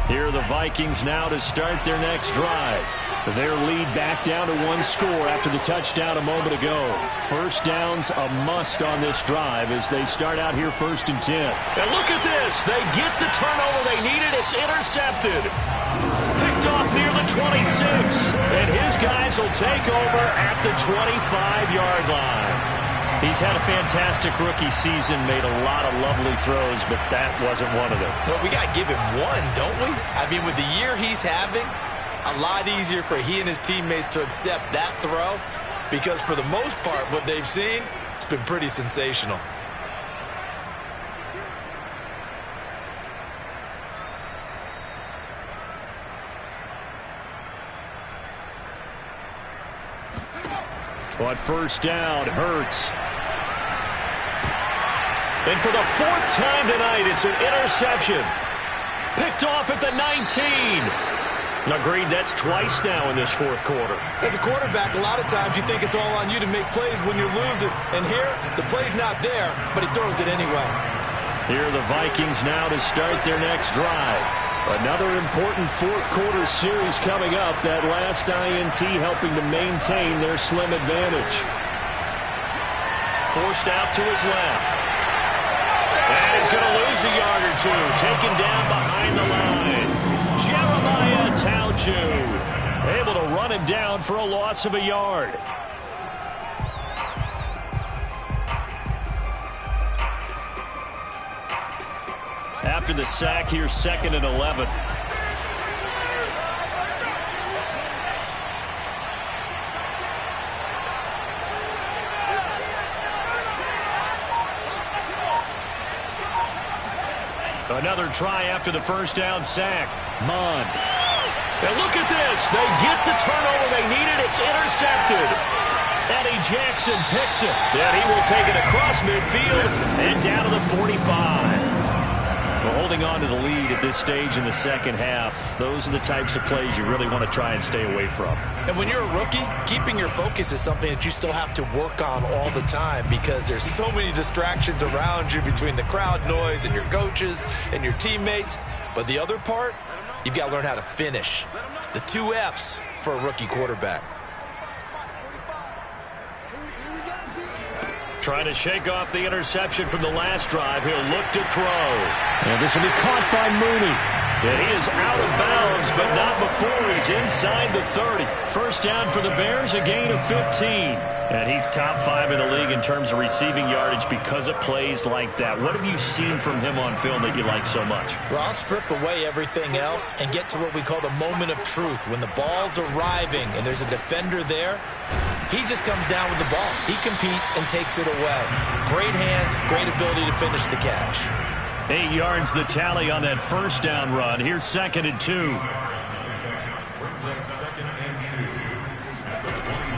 Here are the Vikings now to start their next drive. Their lead back down to 1 score after the touchdown a moment ago. First down's a must on this drive as they start out here 1st and 10. And look at this. They get the turnover they needed. It's intercepted. Picked off near the 26. And his guys will take over at the 25-yard line. He's had a fantastic rookie season, made a lot of lovely throws, but that wasn't one of them. Well, we got to give him one, don't we? I mean, with the year he's having, a lot easier for he and his teammates to accept that throw because for the most part, what they've seen, it's been pretty sensational. But first down, Hurts. And for the 4th time tonight, it's an interception. Picked off at the 19. Agreed, that's twice now in this 4th quarter. As a quarterback, a lot of times you think it's all on you to make plays when you're losing. And here, the play's not there, but he throws it anyway. Here are the Vikings now to start their next drive. Another important 4th quarter series coming up. That last INT helping to maintain their slim advantage. Forced out to his left. And he's going to lose a yard or two. Taken down behind the line. Jeremiah Tauju able to run him down for a loss of a yard. After the sack, here's 2nd and 11. Another try after the first down sack. Mond. And look at this. They get the turnover they needed. It's intercepted. Eddie Jackson picks it. And he will take it across midfield and down to the 45. Well, holding on to the lead at this stage in the second half, those are the types of plays you really want to try and stay away from. And when you're a rookie, keeping your focus is something that you still have to work on all the time because there's so many distractions around you between the crowd noise and your coaches and your teammates. But the other part, you've got to learn how to finish. It's the 2 F's for a rookie quarterback. Trying to shake off the interception from the last drive. He'll look to throw. And this will be caught by Mooney. And he is out of bounds, but not before he's inside the 30. First down for the Bears, a gain of 15. And he's top 5 in the league in terms of receiving yardage because of plays like that. What have you seen from him on film that you like so much? Well, I'll strip away everything else and get to what we call the moment of truth. When the ball's arriving and there's a defender there, he just comes down with the ball. He competes and takes it away. Great hands, great ability to finish the catch. 8 yards the tally on that first down run. Here's 2nd and 2.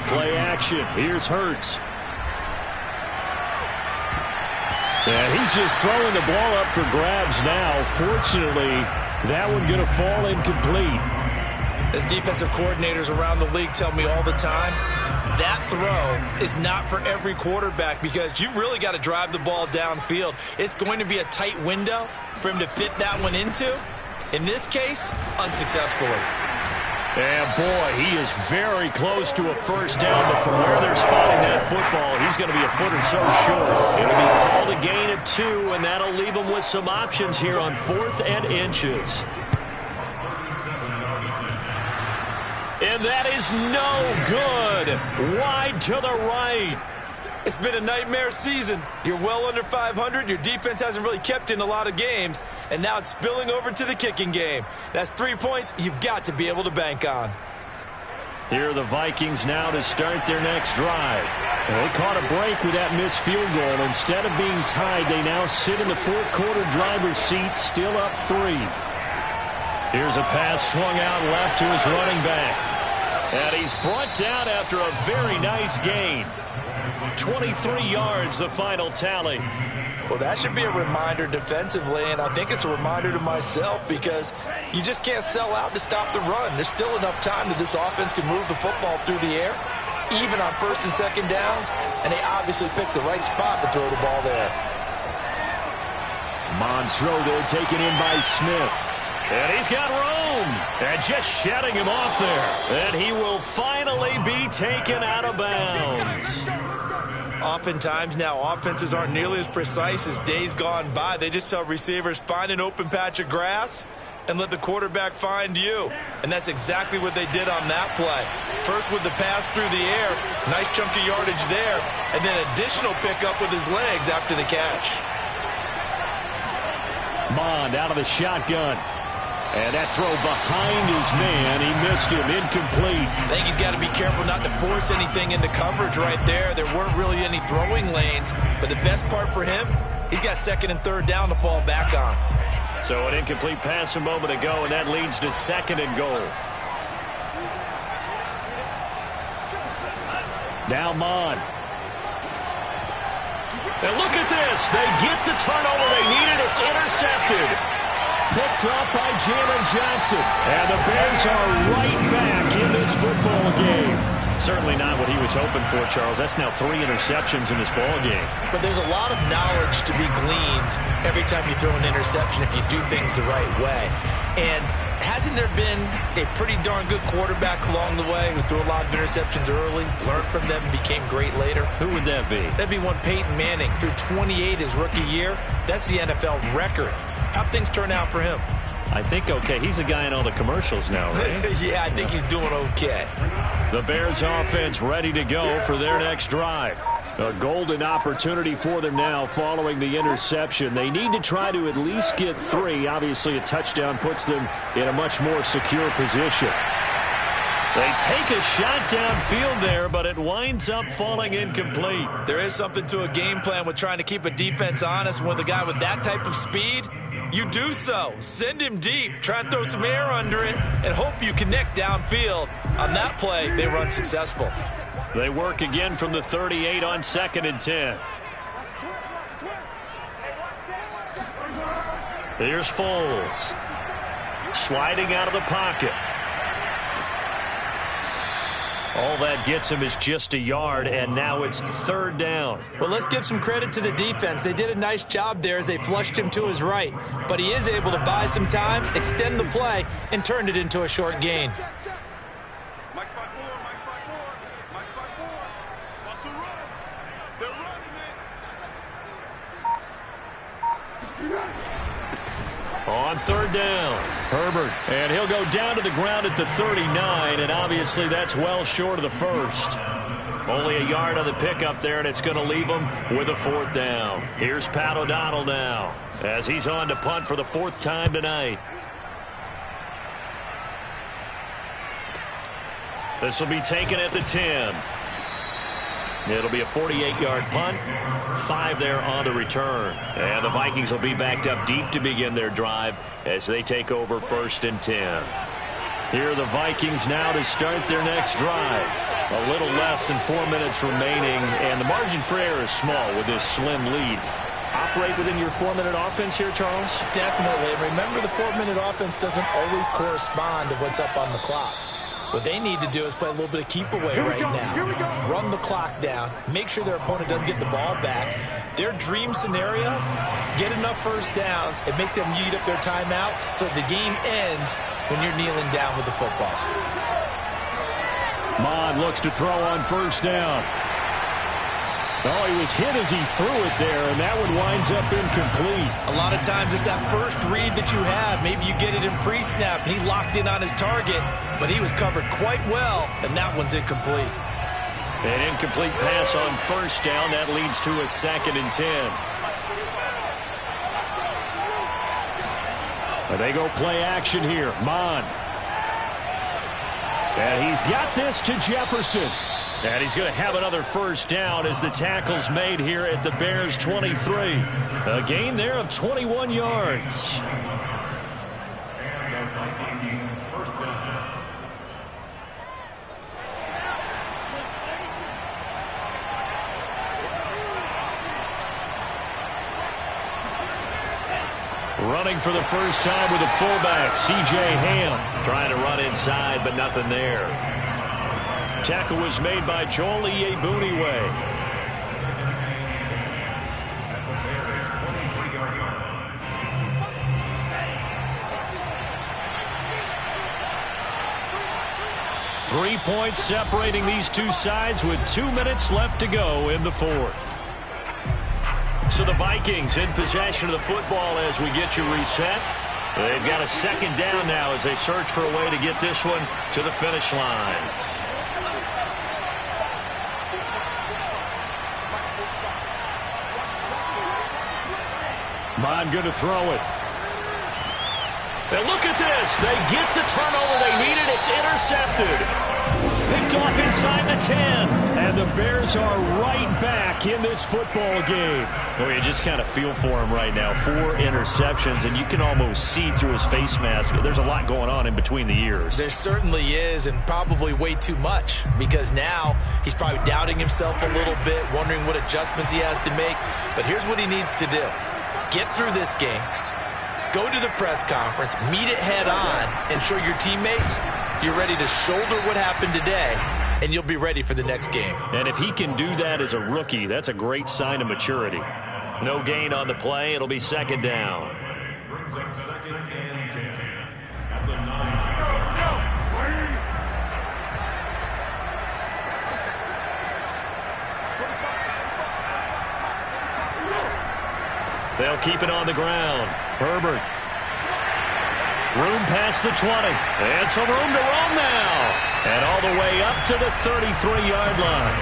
Play action. Here's Hurts. And he's just throwing the ball up for grabs now. Fortunately, that one going to fall incomplete. As defensive coordinators around the league tell me all the time, that throw is not for every quarterback because you've really got to drive the ball downfield. It's going to be a tight window for him to fit that one into. In this case, unsuccessfully. And boy, he is very close to a first down, but from where they're spotting that football, he's going to be a foot or so short. It'll be called a gain of 2, and that'll leave him with some options here on 4th and inches. And that is no good. Wide to the right. It's been a nightmare season. You're well under 500. Your defense hasn't really kept in a lot of games. And now it's spilling over to the kicking game. That's 3 points you've got to be able to bank on. Here are the Vikings now to start their next drive. Well, they caught a break with that missed field goal. Instead of being tied, they now sit in the fourth quarter driver's seat, still up 3. Here's a pass swung out left to his running back. And he's brought down after a very nice gain. 23 yards, the final tally. Well, that should be a reminder defensively, and I think it's a reminder to myself because you just can't sell out to stop the run. There's still enough time that this offense can move the football through the air, even on 1st and 2nd downs, and they obviously picked the right spot to throw the ball there. Mond's throw there taken in by Smith. And he's got room. And just shutting him off there. And he will finally be taken out of bounds. Oftentimes now, offenses aren't nearly as precise as days gone by. They just tell receivers, find an open patch of grass and let the quarterback find you. And that's exactly what they did on that play. First with the pass through the air, nice chunk of yardage there, and then additional pickup with his legs after the catch. Mond out of the shotgun. And that throw behind his man, he missed him, incomplete. I think he's got to be careful not to force anything into coverage right there. There weren't really any throwing lanes, but the best part for him, he's got 2nd and 3rd down to fall back on. So an incomplete pass a moment ago, and that leads to 2nd and goal. Now Mond. And look at this. They get the turnover they needed. It's intercepted. Picked up by Jalen Johnson. And the Bears are right back in this football game. Certainly not what he was hoping for, Charles. That's now 3 interceptions in this ball game. But there's a lot of knowledge to be gleaned every time you throw an interception if you do things the right way. And hasn't there been a pretty darn good quarterback along the way who threw a lot of interceptions early, learned from them, and became great later? Who would that be? That'd be one Peyton Manning. Threw 28 his rookie year. That's the NFL record. How'd things turn out for him? I think okay. He's a guy in all the commercials now, right? Yeah, I think he's doing okay. The Bears offense ready to go for their next drive. A golden opportunity for them now following the interception. They need to try to at least get 3. Obviously, a touchdown puts them in a much more secure position. They take a shot downfield there, but it winds up falling incomplete. There is something to a game plan with trying to keep a defense honest. With a guy with that type of speed, you do so. Send him deep, try and throw some air under it, and hope you connect downfield. On that play, they were unsuccessful. They work again from the 38 on 2nd and 10. Here's Foles. Sliding out of the pocket. All that gets him is just a yard, and now it's 3rd down. Well, let's give some credit to the defense. They did a nice job there as they flushed him to his right. But he is able to buy some time, extend the play, and turned it into a short gain. On third down, Herbert. And he'll go down to the ground at the 39, and obviously that's well short of the first. Only a yard on the pickup there, and it's going to leave him with a fourth down. Here's Pat O'Donnell now as he's on to punt for the fourth time tonight. This will be taken at the 10. It'll be a 48-yard punt, 5 there on the return. And the Vikings will be backed up deep to begin their drive as they take over first and 10. Here are the Vikings now to start their next drive. A little less than 4 minutes remaining, and the margin for error is small with this slim lead. Operate within your 4-minute offense here, Charles? Definitely. And remember, the 4-minute offense doesn't always correspond to what's up on the clock. What they need to do is play a little bit of keep away right now. Run the clock down. Make sure their opponent doesn't get the ball back. Their dream scenario, get enough first downs and make them eat up their timeouts so the game ends when you're kneeling down with the football. Mon looks to throw on first down. Oh, he was hit as he threw it there, and that one winds up incomplete. A lot of times it's that first read that you have. Maybe you get it in pre-snap, and he locked in on his target, but he was covered quite well, and that one's incomplete. An incomplete pass on first down. That leads to a 2nd and 10. They go play action here. Mon. And he's got this to Jefferson. And he's going to have another first down as the tackle's made here at the Bears' 23. A gain there of 21 yards. Running for the first time with a fullback, C.J. Ham. Trying to run inside, but nothing there. Tackle was made by Joel Iyiegbuniwe. Three points separating these two sides with 2 minutes left to go in the fourth. So the Vikings in possession of the football as we get you reset. They've got a 2nd down now as they search for a way to get this one to the finish line. Mon going to throw it. And look at this. They get the turnover they needed. It's intercepted. Picked off inside the 10. And the Bears are right back in this football game. Oh, you just kind of feel for him right now. 4 interceptions, and you can almost see through his face mask. There's a lot going on in between the ears. There certainly is, and probably way too much, because now he's probably doubting himself a little bit, wondering what adjustments he has to make. But here's what he needs to do. Get through this game, go to the press conference, meet it head on, and show your teammates you're ready to shoulder what happened today, and you'll be ready for the next game. And if he can do that as a rookie, that's a great sign of maturity. No gain on the play. It'll be 2nd down. Brings up 2nd and 10 at the 9. They'll keep it on the ground. Herbert. Room past the 20. And some room to roam now. And all the way up to the 33-yard line.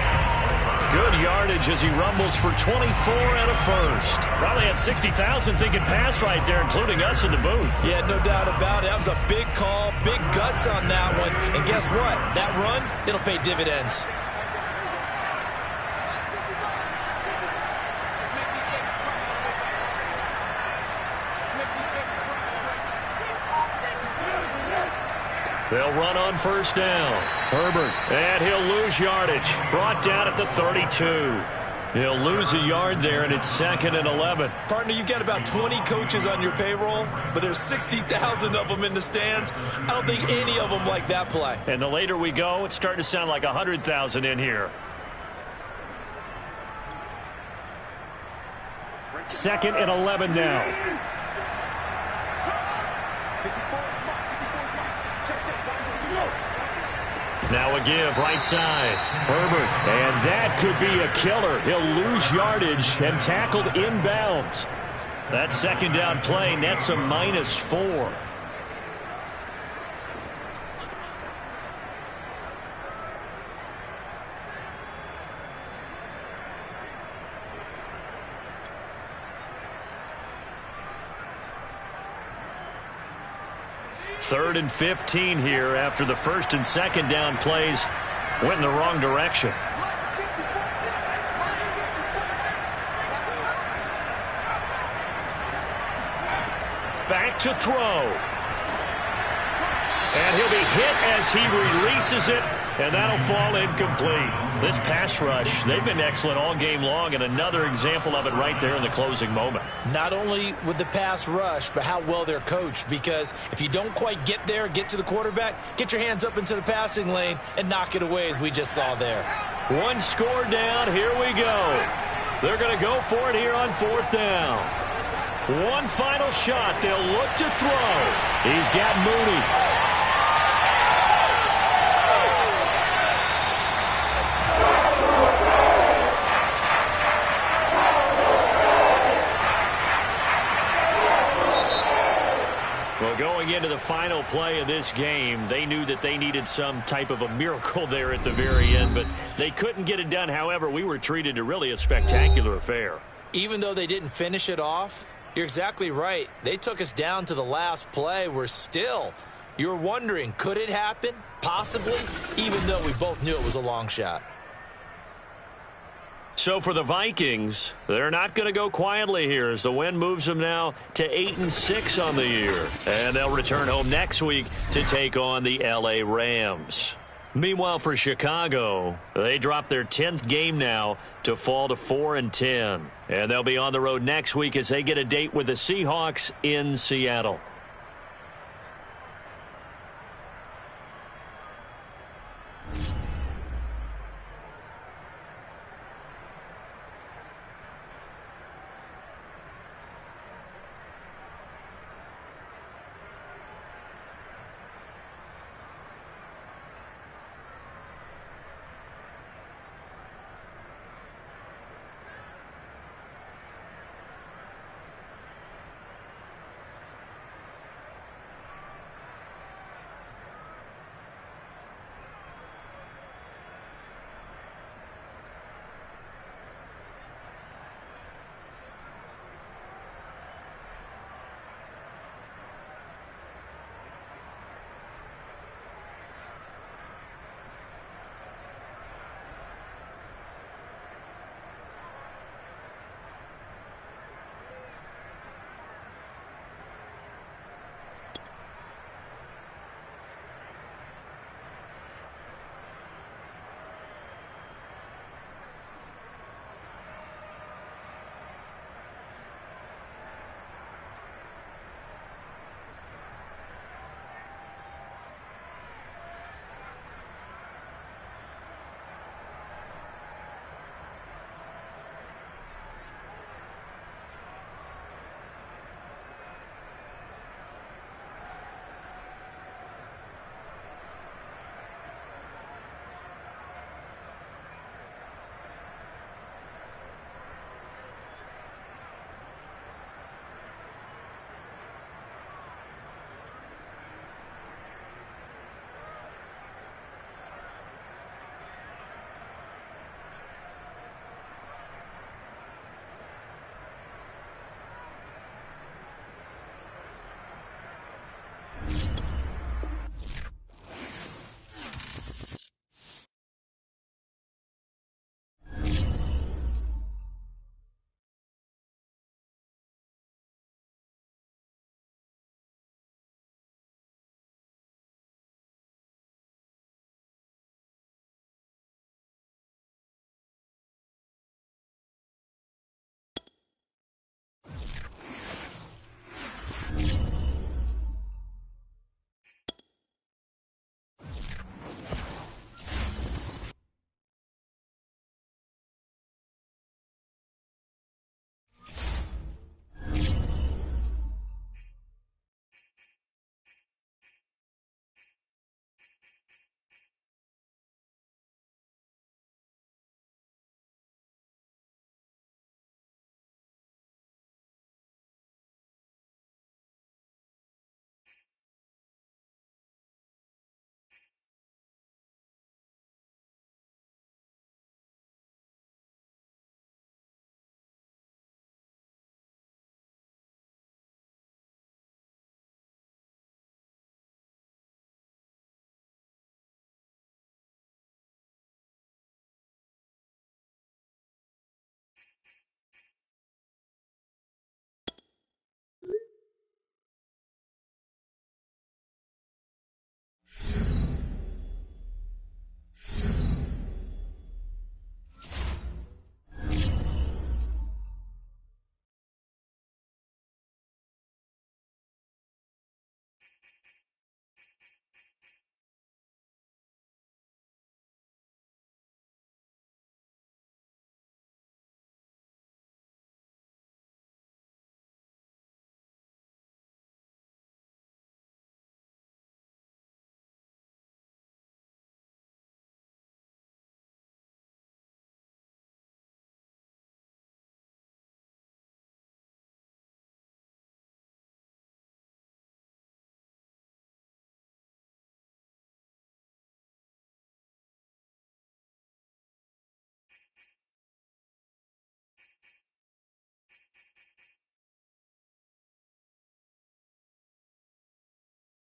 Good yardage as he rumbles for 24 and a first. Probably had 60,000 thinking pass right there, including us in the booth. Yeah, no doubt about it. That was a big call, big guts on that one. And guess what? That run, it'll pay dividends. They'll run on first down. Herbert, and he'll lose yardage. Brought down at the 32. He'll lose a yard there, and it's 2nd and 11. Partner, you got about 20 coaches on your payroll, but there's 60,000 of them in the stands. I don't think any of them like that play. And the later we go, it's starting to sound like 100,000 in here. 2nd and 11 now. Now a give, right side. Herbert. And that could be a killer. He'll lose yardage and tackled inbounds. That second down play nets a -4. Third and 15 here after the first and second down plays went in the wrong direction. Back to throw. And he'll be hit as he releases it, and that'll fall incomplete. This pass rush, they've been excellent all game long, and another example of it right there in the closing moment. Not only with the pass rush, but how well they're coached, because if you don't quite get there, get to the quarterback, get your hands up into the passing lane and knock it away as we just saw there. One score down, here we go. They're going to go for it here on fourth down. One final shot, they'll look to throw. He's got Mooney. Well, going into the final play of this game, they knew that they needed some type of a miracle there at the very end, but they couldn't get it done. However, we were treated to really a spectacular affair. Even though they didn't finish it off, you're exactly right. They took us down to the last play. You're wondering, could it happen? Possibly, even though we both knew it was a long shot. So for the Vikings, they're not going to go quietly here as the win moves them now to 8-6 on the year. And they'll return home next week to take on the LA Rams. Meanwhile, for Chicago, they dropped their 10th game now to fall to 4-10. And they'll be on the road next week as they get a date with the Seahawks in Seattle.